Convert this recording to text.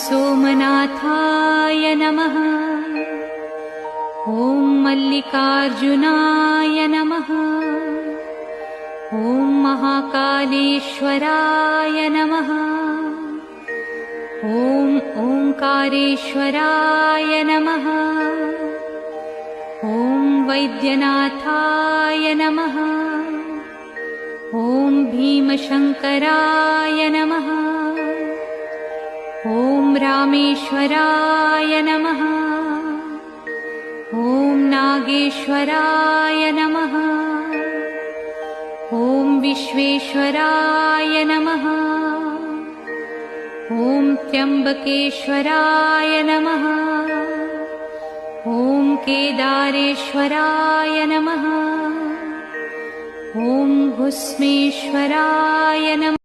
सोमनाथाय नमः। ॐ मल्लिकार्जुनाय नमः। ॐ महाकालेश्वराय नमः। ॐ ओंकारेश्वराय नमः। ॐ वैद्यनाथाय नमः। ॐ भीमशंकराय नमः। ॐ रामेश्वराय नमः। ॐ नागेश्वराय नमः। ॐ विश्वेश्वराय नमः। ॐ त्र्यंबकेश्वराय नमः। ॐ केदारेश्वराय नमः। ॐ भस्मेश्वराय नमः।